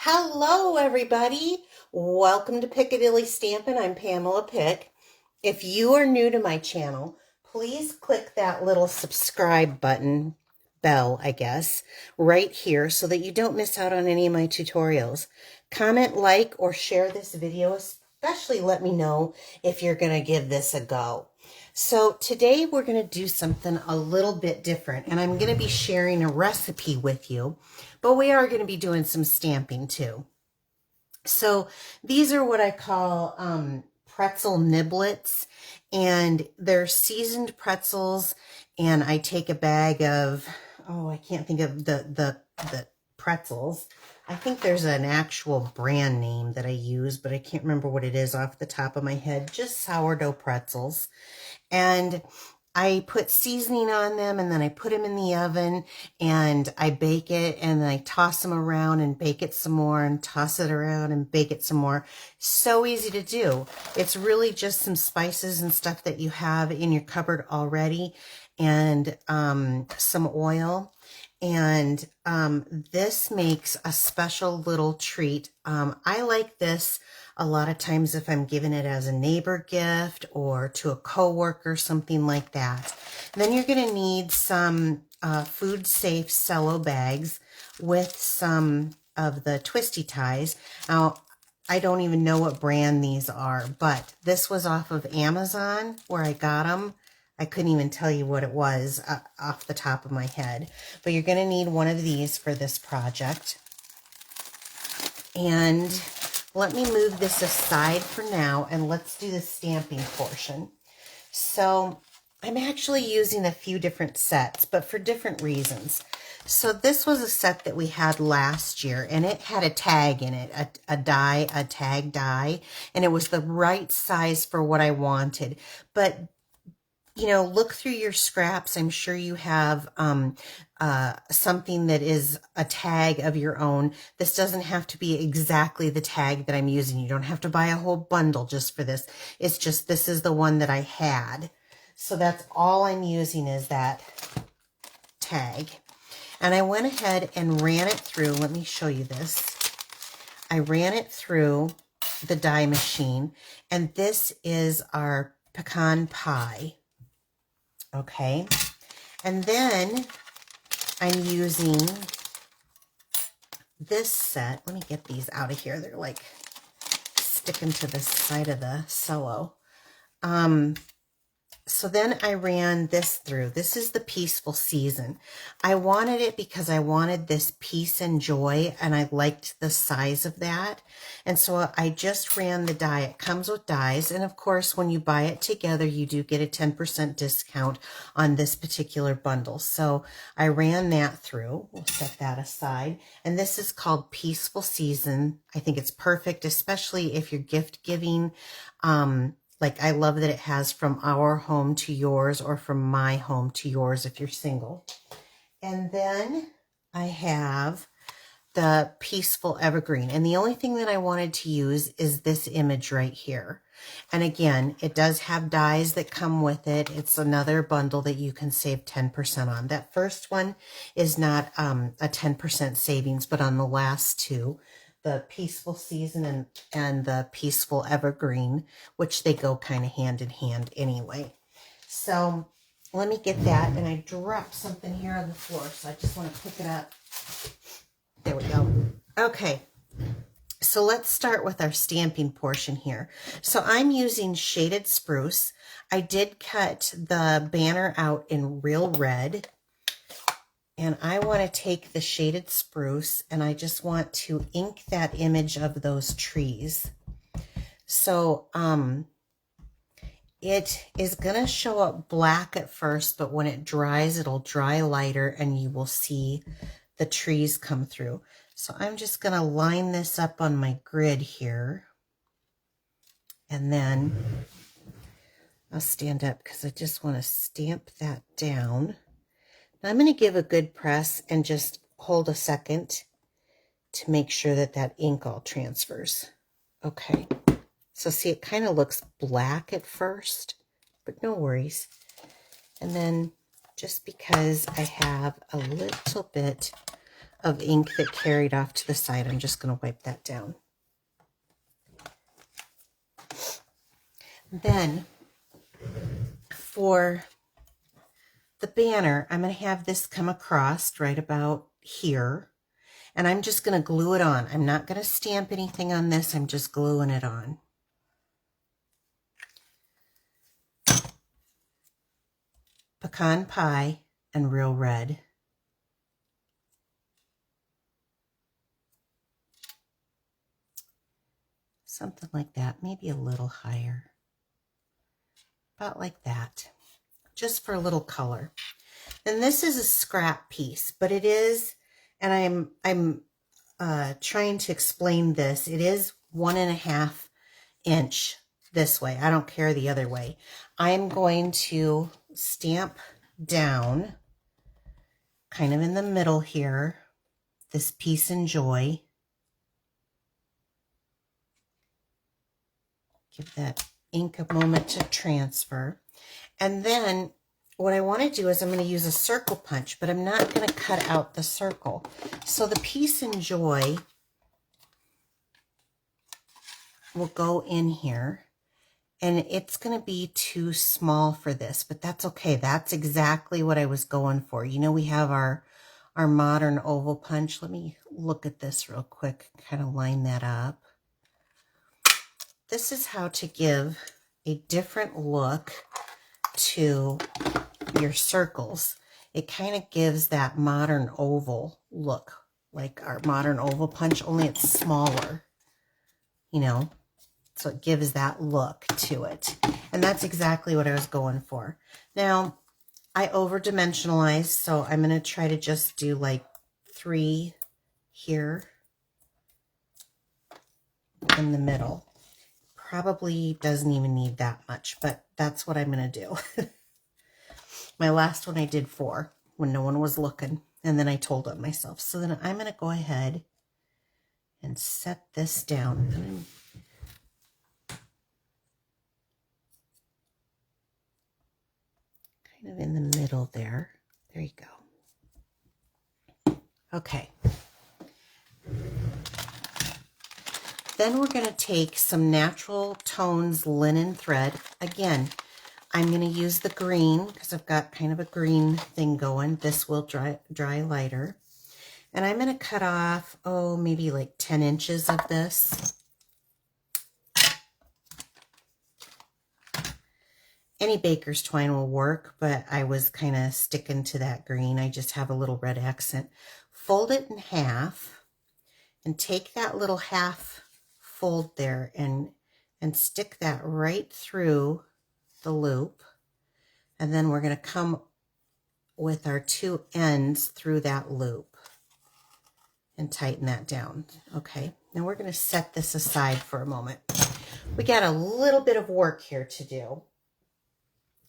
Hello, everybody. Welcome to Piccadilly Stampin'. I'm Pamela Pick. If you are new to my channel, please click that little subscribe button, bell, I guess, right here so that you don't miss out on any of my tutorials. Comment, like, or share this video, especially let me know if you're going to give this a go. So today we're going to do something a little bit different, and I'm going to be sharing a recipe with you, but we are going to be doing some stamping too. So these are what I call pretzel niblets, and they're seasoned pretzels, and I take a bag of, I can't think of the pretzels. I think there's an actual brand name that I use, but I can't remember what it is off the top of my head. Just sourdough pretzels. And I put seasoning on them, and then I put them in the oven, and I bake it, and then I toss them around and bake it some more, and toss it around and bake it some more. So easy to do. It's really just some spices and stuff that you have in your cupboard already, and some oil. And this makes a special little treat. I like this a lot of times if I'm giving it as a neighbor gift or to a coworker, something like that. Then you're going to need some food safe cello bags with some of the twisty ties. Now, I don't even know what brand these are, but this was off of Amazon where I got them. I couldn't even tell you what it was off the top of my head. But you're going to need one of these for this project. And let me move this aside for now, and let's do the stamping portion. So I'm actually using a few different sets, but for different reasons. So this was a set that we had last year, and it had a tag in it, a tag die, and it was the right size for what I wanted. But you know, look through your scraps. I'm sure you have something that is a tag of your own. This doesn't have to be exactly the tag that I'm using. You don't have to buy a whole bundle just for this. It's just this is the one that I had. So that's all I'm using is that tag. And I went ahead and ran it through. Let me show you this. I ran it through the die machine, and this is our pecan pie. Okay, and then I'm using this set. Let me get these out of here. They're like sticking to the side of the cello. So then I ran this through. This is the Peaceful Season. I wanted it because I wanted this peace and joy, and I liked the size of that. And so I just ran the die. It comes with dies, and of course, when you buy it together, you do get a 10% discount on this particular bundle. So I ran that through. We'll set that aside. And this is called Peaceful Season. I think it's perfect, especially if you're gift giving. Like I love that it has from our home to yours, or from my home to yours if you're single. And then I have the Peaceful Evergreen. And the only thing that I wanted to use is this image right here. And again, it does have dies that come with it. It's another bundle that you can save 10% on. That first one is not a 10% savings, but on the last two, the Peaceful Season and the Peaceful Evergreen, which they go kind of hand in hand anyway. So let me get that, and I dropped something here on the floor, so I just want to pick it up. There we go. Okay, so let's start with our stamping portion here. So I'm using shaded spruce. I did cut the banner out in real red. And I want to take the shaded spruce, and I just want to ink that image of those trees. So it is going to show up black at first, but when it dries, it'll dry lighter, and you will see the trees come through. So I'm just going to line this up on my grid here. And then I'll stand up because I just want to stamp that down. Now I'm going to give a good press and just hold a second to make sure that that ink all transfers. Okay, so see, it kind of looks black at first, but no worries. And then just because I have a little bit of ink that carried off to the side. I'm just going to wipe that down. Then for the banner, I'm going to have this come across right about here. And I'm just going to glue it on. I'm not going to stamp anything on this. I'm just gluing it on. Pecan pie and real red. Something like that, maybe a little higher. About like that, just for a little color. And this is a scrap piece, but it is, and I'm trying to explain this. It is 1.5 inch this way. I don't care the other way. I'm going to stamp down kind of in the middle here, this peace and joy. Give that ink a moment to transfer. And then what I want to do is I'm going to use a circle punch, but I'm not going to cut out the circle. So the peace and joy will go in here, and it's going to be too small for this, but that's okay. That's exactly what I was going for. You know, we have our modern oval punch. Let me look at this real quick, kind of line that up. This is how to give a different look to your circles. It kind of gives that modern oval look, like our modern oval punch, only it's smaller, you know, so it gives that look to it. And that's exactly what I was going for. Now, I over-dimensionalized, so I'm going to try to just do like 3 here in the middle. Probably doesn't even need that much, but that's what I'm going to do. My last one I did 4 when no one was looking, and then I told on myself. So then I'm going to go ahead and set this down. Kind of in the middle there. There you go. Okay. Then we're going to take some Natural Tones linen thread. Again, I'm going to use the green because I've got kind of a green thing going. This will dry lighter. And I'm going to cut off, maybe like 10 inches of this. Any baker's twine will work, but I was kind of sticking to that green. I just have a little red accent. Fold it in half and take that little half fold there and stick that right through the loop. And then we're going to come with our 2 ends through that loop and tighten that down. Okay, now we're going to set this aside for a moment. We got a little bit of work here to do.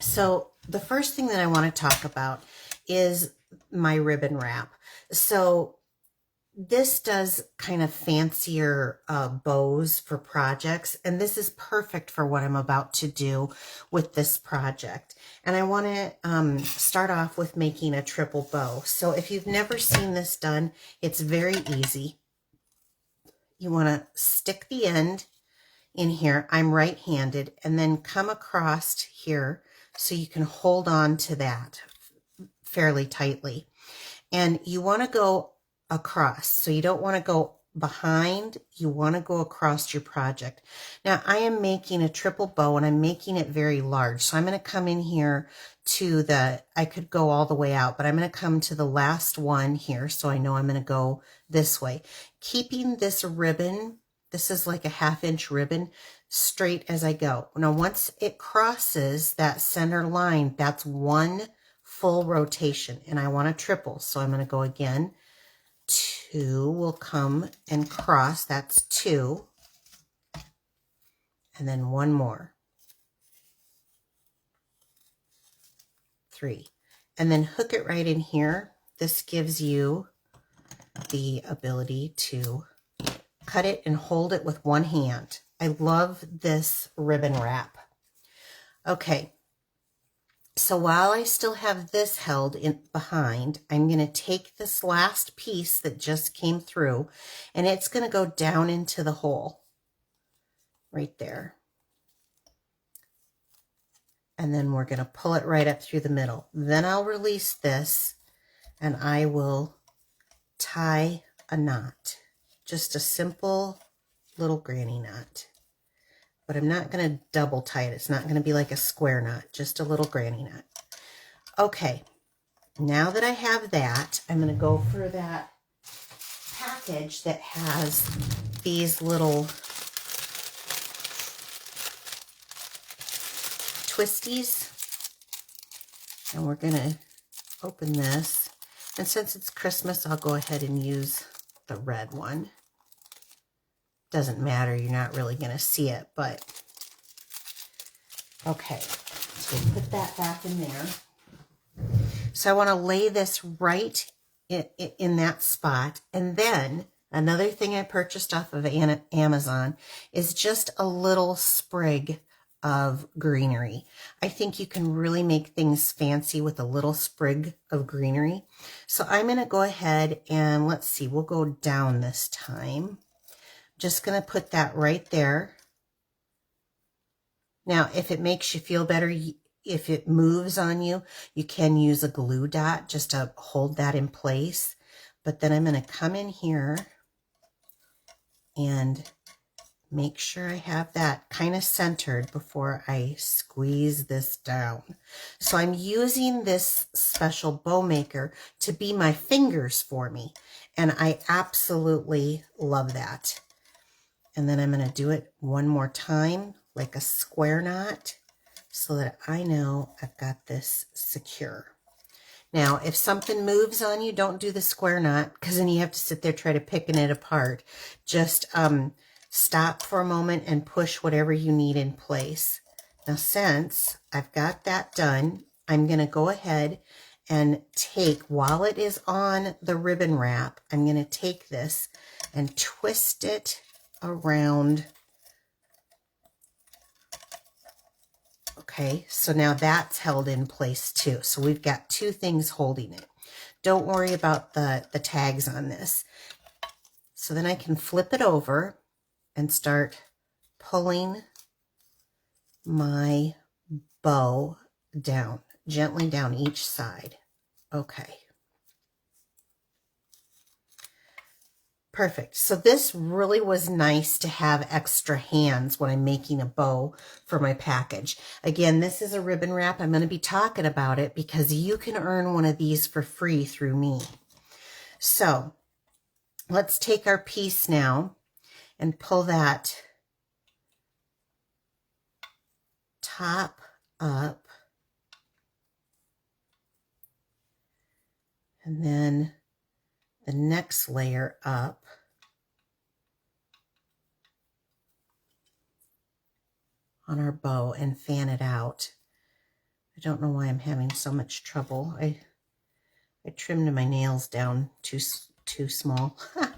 So the first thing that I want to talk about is my ribbon wrap. So this does kind of fancier bows for projects, and this is perfect for what I'm about to do with this project. And I want to start off with making a triple bow. So if you've never seen this done, it's very easy. You want to stick the end in here. I'm right-handed, and then come across here so you can hold on to that fairly tightly. And you want to go across. So you don't want to go behind, you want to go across your project. Now I am making a triple bow and I'm making it very large. So I'm going to come in here to I could go all the way out, but I'm going to come to the last one here. So I know I'm going to go this way. Keeping this ribbon, this is like a 1/2 inch ribbon, straight as I go. Now once it crosses that center line, that's 1 full rotation and I want to triple. So I'm going to go again. 2 will come and cross, that's 2, and then 1 more, 3, and then hook it right in here. This gives you the ability to cut it and hold it with one hand. I love this ribbon wrap. Okay, So while I still have this held in behind, I'm going to take this last piece that just came through, and it's going to go down into the hole right there. And then we're going to pull it right up through the middle. Then I'll release this and I will tie a knot. Just a simple little granny knot. But I'm not going to double tie it. It's not going to be like a square knot, just a little granny knot. Okay, now that I have that, I'm going to go for that package that has these little twisties. And we're going to open this. And since it's Christmas, I'll go ahead and use the red one. Doesn't matter, you're not really going to see it, but okay. So put that back in there. So I want to lay this right in that spot. And then another thing I purchased off of Amazon is just a little sprig of greenery. I think you can really make things fancy with a little sprig of greenery. So I'm going to go ahead and let's see, we'll go down this time. Just going to put that right there. Now, if it makes you feel better, if it moves on you, you can use a glue dot just to hold that in place. But then I'm going to come in here and make sure I have that kind of centered before I squeeze this down. So I'm using this special bow maker to be my fingers for me. And I absolutely love that. And then I'm going to do it one more time, like a square knot, so that I know I've got this secure. Now, if something moves on you, don't do the square knot, because then you have to sit there try to picking it apart. Just stop for a moment and push whatever you need in place. Now, since I've got that done, I'm going to go ahead and take, while it is on the ribbon wrap, I'm going to take this and twist it around. Okay, so now that's held in place too. So we've got two things holding it. Don't worry about the tags on this. So then I can flip it over and start pulling my bow down, gently down each side. Okay. Perfect. So this really was nice to have extra hands when I'm making a bow for my package. Again, this is a ribbon wrap. I'm going to be talking about it because you can earn one of these for free through me. So let's take our piece now and pull that top up. And then the next layer up. On our bow and fan it out. I don't know why I'm having so much trouble. I trimmed my nails down too small. I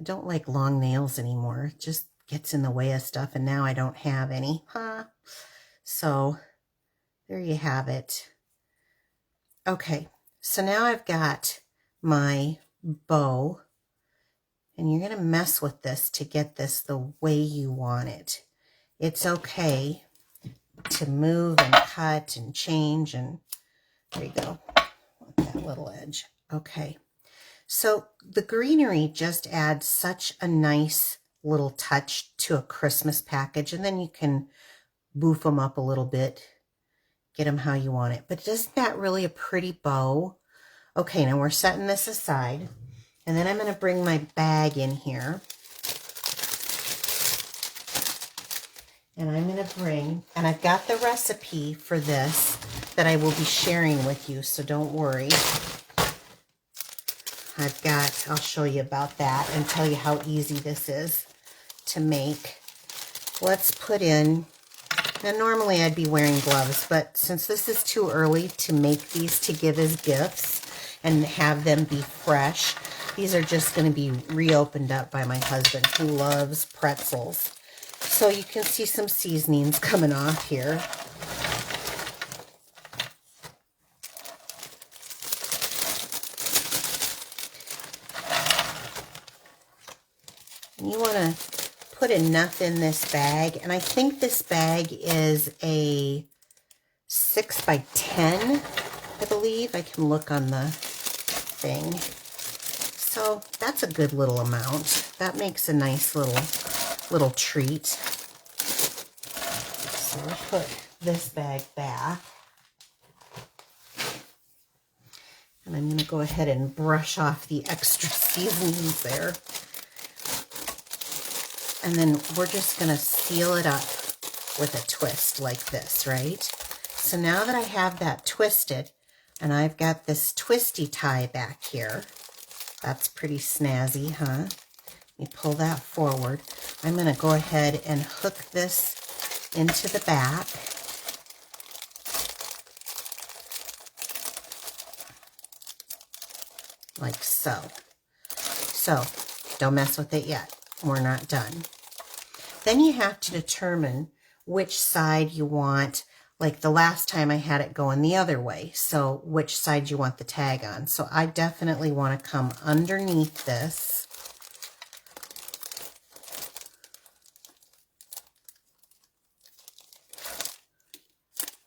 don't like long nails anymore. It just gets in the way of stuff, and now I don't have any. So there you have it. Okay, so now I've got my bow, and you're going to mess with this to get this the way you want it. It's okay to move and cut and change, and there you go. That little edge. Okay. So the greenery just adds such a nice little touch to a Christmas package, and then you can boof them up a little bit, get them how you want it. But isn't that really a pretty bow? Okay, now we're setting this aside, and then I'm going to bring my bag in here. And I'm going to bring, and I've got the recipe for this that I will be sharing with you, so don't worry. I'll show you about that and tell you how easy this is to make. Let's put in, now normally I'd be wearing gloves, but since this is too early to make these to give as gifts and have them be fresh, these are just going to be reopened up by my husband, who loves pretzels. So you can see some seasonings coming off here. And you want to put enough in this bag. And I think this bag is a 6 by 10, I believe. I can look on the thing. So that's a good little amount. That makes a nice little treat. So we'll put this bag back. And I'm going to go ahead and brush off the extra seasonings there. And then we're just going to seal it up with a twist like this, right? So now that I have that twisted, and I've got this twisty tie back here, that's pretty snazzy, huh? Let me pull that forward. I'm going to go ahead and hook this into the back. Like so. So, don't mess with it yet. We're not done. Then you have to determine which side you want. Like the last time I had it going the other way. So which side you want the tag on. So I definitely want to come underneath this.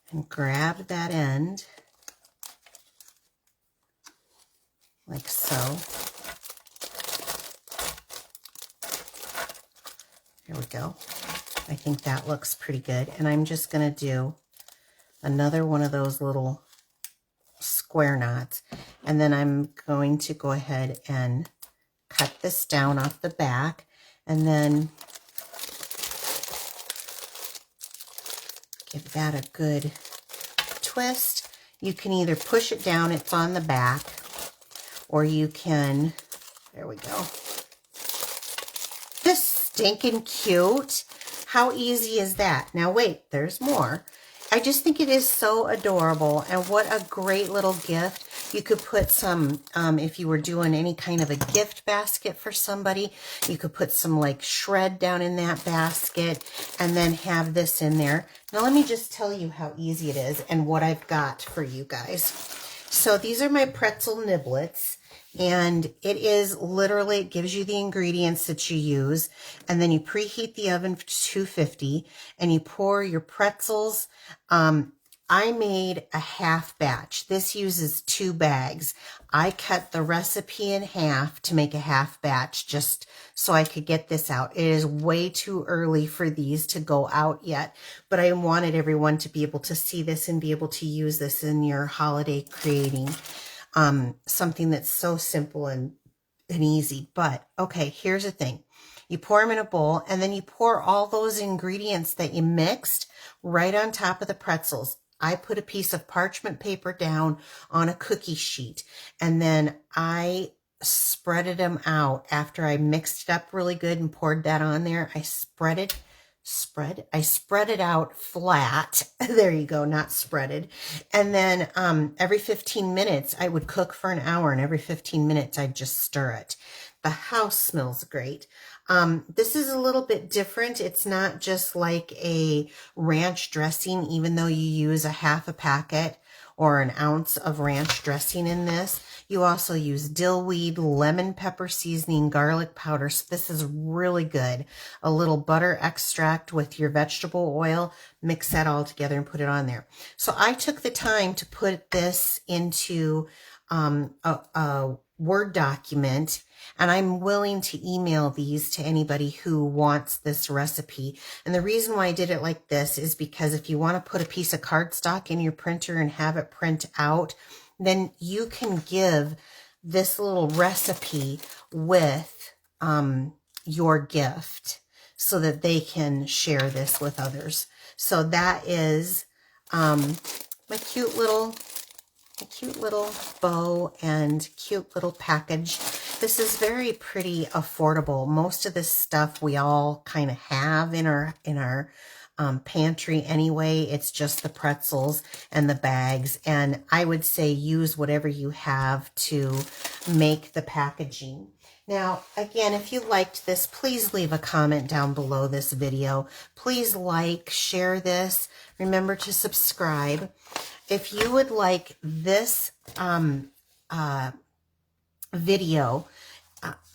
And grab that end. Like so. There we go. I think that looks pretty good. And I'm just going to do another one of those little square knots. And then I'm going to go ahead and cut this down off the back. And then give that a good twist. You can either push it down, it's on the back, or you can, there we go. This stinking cute. How easy is that? Now wait, there's more. I just think it is so adorable, and what a great little gift. You could put some, if you were doing any kind of a gift basket for somebody, you could put some like shred down in that basket and then have this in there. Now let me just tell you how easy it is and what I've got for you guys. So these are my pretzel niblets. And it is literally, it gives you the ingredients that you use. And then you preheat the oven to 250 and you pour your pretzels. I made a half batch. This uses 2 bags. I cut the recipe in half to make a half batch just so I could get this out. It is way too early for these to go out yet, but I wanted everyone to be able to see this and be able to use this in your holiday creating. Something that's so simple and easy. But okay, here's the thing. You pour them in a bowl and then you pour all those ingredients that you mixed right on top of the pretzels. I put a piece of parchment paper down on a cookie sheet and then I spreaded them out after I mixed it up really good and poured that on there. I spread it out flat. There you go, not spreaded. And then every 15 minutes I would cook for an hour, and every 15 minutes I'd just stir it. The house smells great. This is a little bit different. It's not just like a ranch dressing, even though you use a half a packet or an ounce of ranch dressing in this. You also use dill weed, lemon pepper seasoning, garlic powder. So this is really good. A little butter extract with your vegetable oil. Mix that all together and put it on there. So I took the time to put this into a Word document, and I'm willing to email these to anybody who wants this recipe. And the reason why I did it like this is because if you want to put a piece of cardstock in your printer and have it print out, then you can give this little recipe with your gift so that they can share this with others. So that is my cute little bow and cute little package. This is very pretty affordable. Most of this stuff we all kind of have in our pantry anyway. It's just the pretzels and the bags, and I would say use whatever you have to make the packaging. Now, again, if you liked this, please leave a comment down below this video. Please like, share this. Remember to subscribe. If you would like this video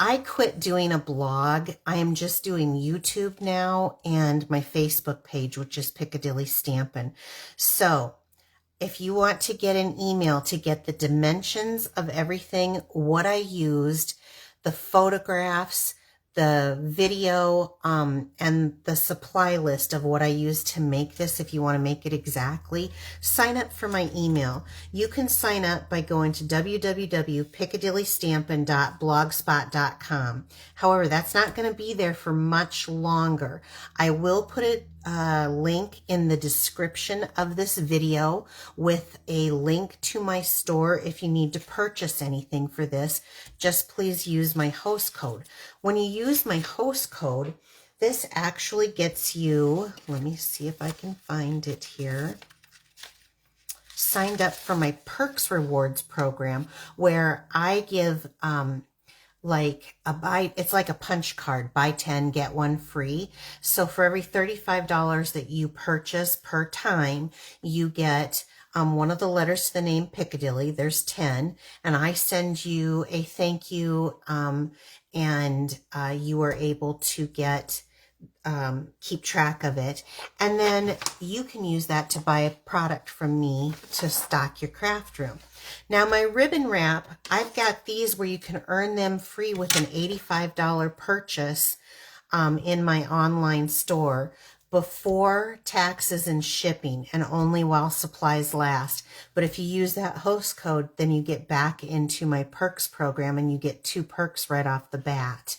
I quit doing a blog. I am just doing YouTube now and my Facebook page, which is Piccadilly Stampin'. So if you want to get an email to get the dimensions of everything, what I used, the photographs, the video, and the supply list of what I used to make this, if you want to make it exactly, sign up for my email. You can sign up by going to www.piccadillystampin.blogspot.com. However, that's not going to be there for much longer. I will put a link in the description of this video with a link to my store. If you need to purchase anything for this, just please use my host code. When you use my host code, this actually gets you, let me see if I can find it here, signed up for my Perks Rewards program, where I give it's like a punch card, buy 10, get one free. So for every $35 that you purchase per time, you get one of the letters to the name Piccadilly. There's 10, and I send you a thank you, and you are able to get keep track of it, and then you can use that to buy a product from me to stock your craft room. Now my ribbon wrap, I've got these where you can earn them free with an $85 purchase in my online store before taxes and shipping, and only while supplies last. But if you use that host code, then you get back into my perks program and you get 2 perks right off the bat.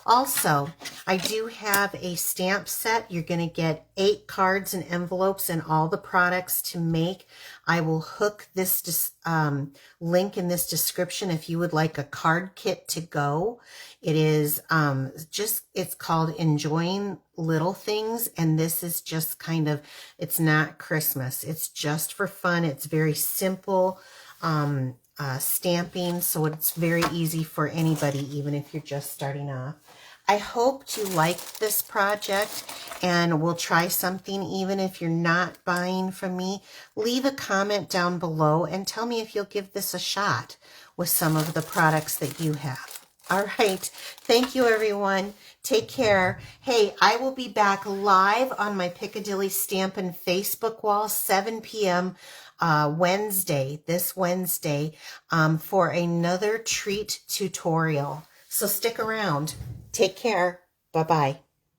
Also, I do have a stamp set. You're going to get 8 cards and envelopes and all the products to make. I will hook this link in this description if you would like a card kit to go. It is it's called Enjoying Little Things, and this is just kind of, it's not Christmas. It's just for fun. It's very simple stamping, so it's very easy for anybody, even if you're just starting off. I hope you liked this project, and we'll try something even if you're not buying from me. Leave a comment down below and tell me if you'll give this a shot with some of the products that you have. All right. Thank you, everyone. Take care. Hey, I will be back live on my Piccadilly Stampin' Facebook wall, 7 p.m. This Wednesday, for another treat tutorial. So stick around. Take care. Bye-bye.